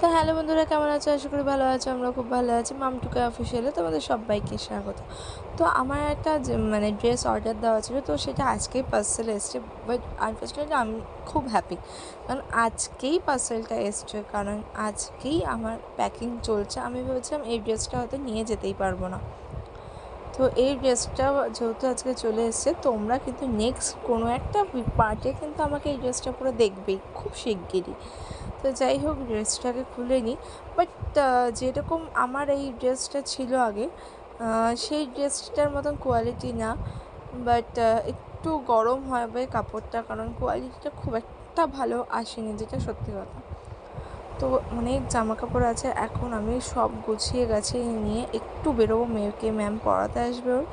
তো হ্যালো বন্ধুরা, কেমন আছো? আশা করি ভালো আছো। আমরা খুব ভালো আছি। মামটুকে অফিসিয়ালে তোমাদের সবাইকে স্বাগত। তো আমার একটা ড্রেস অর্ডার দেওয়া ছিল, তো সেটা আজকেই পার্সেল এসছে। বাট আনফর্চুনেটলি আমি খুব হ্যাপি, কারণ আজকেই পার্সেলটা এসছে, কারণ আজকেই আমার প্যাকিং চলছে। আমি ভেবেছিলাম এই ড্রেসটা হয়তো নিয়ে যেতেই পারবো না। তো এই ড্রেসটা যেহেতু আজকে চলে এসছে, তোমরা কিন্তু নেক্সট কোনো একটা পার্টে কিন্তু আমাকে এই ড্রেসটা পুরো দেখবেই খুব শিগগিরই। তো যাই হোক, ড্রেসটাকে খুলে নিই। বাট যেরকম আমার এই ড্রেসটা ছিল আগে, সেই ড্রেসটার মতন কোয়ালিটি না। বাট একটু গরম হবে কাপড়টা, কারণ কোয়ালিটিটা খুব একটা ভালো আসেনি, যেটা সত্যি কথা। তো অনেক জামা কাপড় আছে, এখন আমি সব গুছিয়ে গাছিয়ে নিয়ে একটু বেরোবো। মেয়েকে ম্যাম পড়াতে আসবে ওর,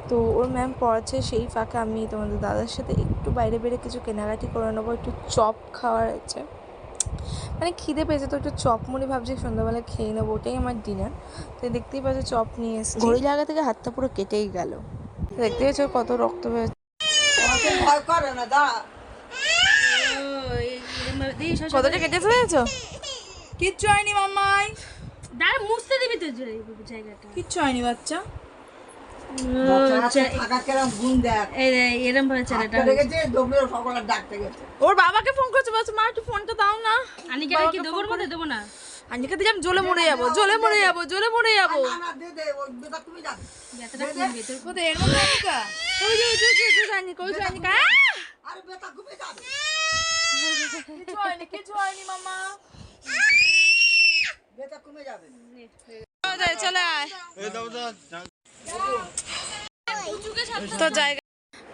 তো ওর ম্যাম পড়াচ্ছে, সেই ফাঁকে আমি তোমাদের দাদার সাথে একটু বাইরে বেরে কিছু কেনাকাটি করে নেবো। একটু চপ খাওয়ার আছে, খিদে পেয়েছে, তো একটু চপ মুড়ি ভাবছি সন্ধ্যাবেলা খেয়ে নেবো, ওটাই আমার ডিনার। তো দেখতেই পাচ্ছ চপ নিয়ে এসেছি। ঘড়ি লাগা থেকে হাতটা পুরো কেটেই গেল। দেখতে পাচ্ছ কত রক্ত বেরোচ্ছে। কতটা কেটে ফেলেছো? কিচ্ছু হয়নি মাম্মাই, দাঁড়া মুছতে দিবি তো জায়গাটা। কিচ্ছু হয়নি বাচ্চা। এরম ভাবে ছেলেটা ওর বাবাকে ফোন করছে, বলছে মা একটু ফোনটা দাও না। আনিকারে কি দেবো মধ্যে দেবো না। আনিকা দিলাম, জ্বলে মরে যাবো, জ্বলে মরে যাবো, জ্বলে মরে যাবো। ব্যথাটা কমবে তোর। কোথায় এর মধ্যে আনিকা? ওই যে আনিকা, ওই যে আনিকা। কিছু হয়নি, কিছু হয়নি মামা। চলে আয়। তো জায়গা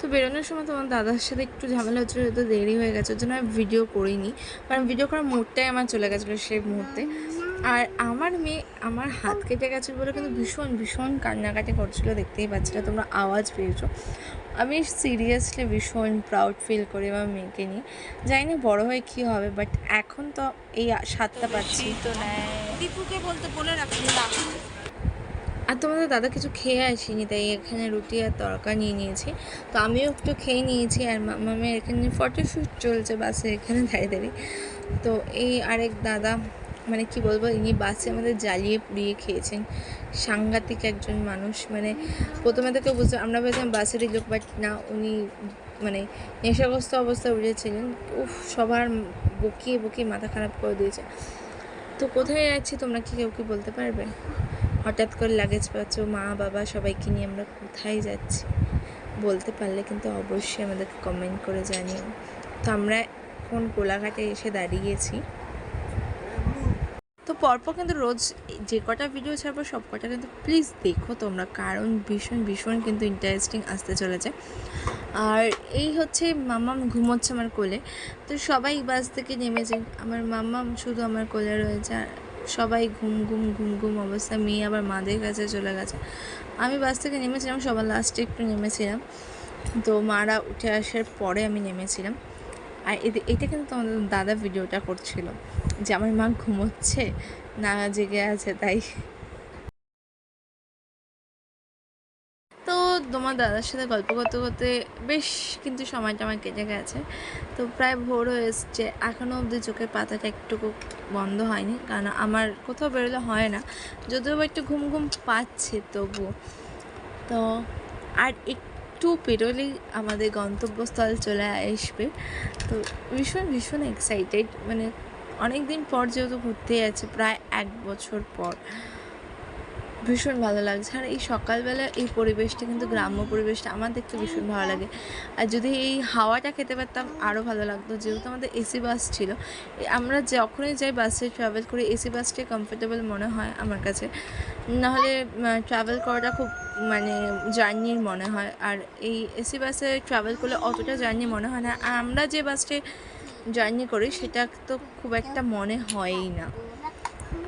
তো বেরোনোর সময় তোমার দাদার সাথে একটু ঝামেলা হচ্ছিলো, যেহেতু দেরি হয়ে গেছে, ওর জন্য আমি ভিডিও করিনি, কারণ ভিডিও করার মুডটাই আমার চলে গেছিলো সেই মুহূর্তে। আর আমার মেয়ে আমার হাত কেটে গেছে বলে কিন্তু ভীষণ ভীষণ কান্নাকাটি করছিলো, দেখতেই পাচ্ছিলো, তোমরা আওয়াজ পেয়েছো। আমি সিরিয়াসলি ভীষণ প্রাউড ফিল করি আমার মেয়েকে নিয়ে। জানি না বড়ো হয়ে কী হবে, বাট এখন তো এই স্বাদটা পাচ্ছি। তো দীপুকে বলে রাখি। আর তোমাদের দাদা কিছু খেয়ে আসিনি, তাই এখানে রুটি আর তরকা নিয়ে নিয়েছি। তো আমিও একটু খেয়ে নিয়েছি, আর মামের এখানে ফটোশ্যুট চলছে বাসে, এখানে দাঁড়িয়ে দাঁড়িয়ে। তো এই আরেক দাদা, কি বলবো, ইনি বাসে আমাদের জ্বালিয়ে পুড়িয়ে খেয়েছেন। সাংঘাতিক একজন মানুষ, প্রথমে থেকে বুঝতে আমরা ভেবেছিলাম বাসেরই লোক, বাট না, উনি নেশাগ্রস্ত অবস্থায় উঠেছিলেন। সবার বকিয়ে বকিয়ে মাথা খারাপ করে দিয়েছে। তো কোথায় যাচ্ছি তোমরা কি কেউ কি বলতে পারবে? হঠাৎ করে লাগেজ পাচ্ছ, মা বাবা সবাইকে নিয়ে আমরা কোথায় যাচ্ছি বলতে পারলে কিন্তু অবশ্যই আমাদেরকে কমেন্ট করে জানিও। তো আমরা এখন কোলাঘাটে এসে দাঁড়িয়েছি। তো পরপর কিন্তু রোজ যে কটা ভিডিও ছাড়বো সব কটা কিন্তু প্লিজ দেখো তোমরা, কারণ ভীষণ ভীষণ কিন্তু ইন্টারেস্টিং আসতে চলেছে। আর এই হচ্ছে মাম্মাম ঘুমোচ্ছে আমার কোলে। তো সবাই বাস থেকে নেমেছে, আমার মাম্মাম শুধু আমার কোলে রয়েছে, আর সবাই ঘুম ঘুম ঘুম ঘুম অবস্থা। মেয়ে আবার মাদের কাছে চলে গেছে। আমি বাস থেকে নেমেছিলাম, সবার লাস্টে একটু নেমেছিলাম, তো মারা উঠে আসার পরে আমি নেমেছিলাম। আর এটা কিন্তু তোমাদের দাদা ভিডিওটা করছিল যে আমার মা ঘুমোচ্ছে না, জেগে আছে তাই। তো তোমার দাদার সাথে গল্প করতে করতে বেশ কিন্তু সময়টা আমার কেটে গেছে। তো প্রায় ভোর হয়ে এসছে, এখনও অবধি চোখের পাতাটা একটুকু বন্ধ হয়নি, কারণ আমার কোথাও বেরোলে হয় না, যদিও বা একটু ঘুম ঘুম পাচ্ছে তবু। তো আর একটু পেরোলেই আমাদের গন্তব্যস্থল চলে আসবে। তো ভীষণ ভীষণ এক্সাইটেড, অনেক দিন পর যেহেতু ঘুরতে যাচ্ছে, প্রায় 1 বছর পর, ভীষণ ভালো লাগছে। আর এই সকালবেলা এই পরিবেশটা কিন্তু গ্রাম্য পরিবেশটা আমার দেখতে ভীষণ ভালো লাগে। আর যদি এই হাওয়াটা খেতে পারতাম আরও ভালো লাগতো, যেহেতু আমাদের এসি বাস ছিল। আমরা যখনই যাই বাসে ট্রাভেল করি, এসি বাসটাই কমফোর্টেবল মনে হয় আমার কাছে, নাহলে ট্রাভেল করাটা খুব জার্নির মনে হয়। আর এই এসি বাসে ট্রাভেল করলে অতটা জার্নি মনে হয় না, আর আমরা যে বাসে জার্নি করি সেটা তো খুব একটা মনে হয়ই না।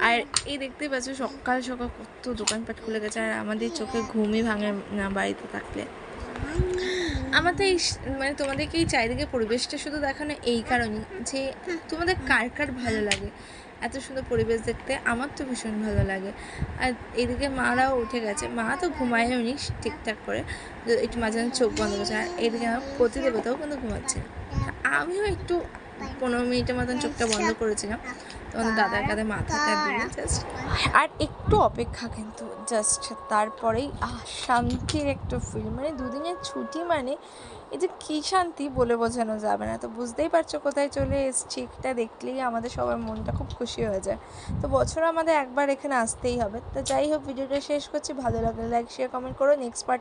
আর এই দেখতেই পাচ্ছ সকাল সকাল কত দোকানপাট খুলে গেছে, আর আমাদের চোখে ঘুমই ভাঙে না বাড়িতে থাকলে। আমার তো এই তোমাদেরকে এই চারিদিকে পরিবেশটা শুধু দেখানো এই কারণেই যে তোমাদের কার কার ভালো লাগে এত সুন্দর পরিবেশ দেখতে। আমার তো ভীষণ ভালো লাগে। আর এদিকে মারাও উঠে গেছে, মা তো ঘুমায়ও নি ঠিকঠাক করে, একটু মাঝে মাঝে চোখ বন্ধ করছে। আর এদিকে আমার প্রতিদেবতাও কিন্তু ঘুমাচ্ছে না, আমিও একটু 15 মিনিটের মতন চোখটা বন্ধ করেছিলাম। তো তোমাদের দাদার কাঁধে মাথাটা দিয়ে জাস্ট আর একটু অপেক্ষা, কিন্তু জাস্ট তারপরেই শান্তির একটা ফিল, মানে দুদিনের ছুটি মানে এই যে কী শান্তি বলে বোঝানো যাবে না। তো বুঝতেই পারছো কোথায় চলে এসেছি, এটা দেখলেই আমাদের সবার মনটা খুব খুশি হয়ে যায়। তো বছরে আমাদের একবার এখানে আসতেই হবে। তো যাই হোক, ভিডিওটা শেষ করছি, ভালো লাগলে লাইক শেয়ার কমেন্ট করো। Next part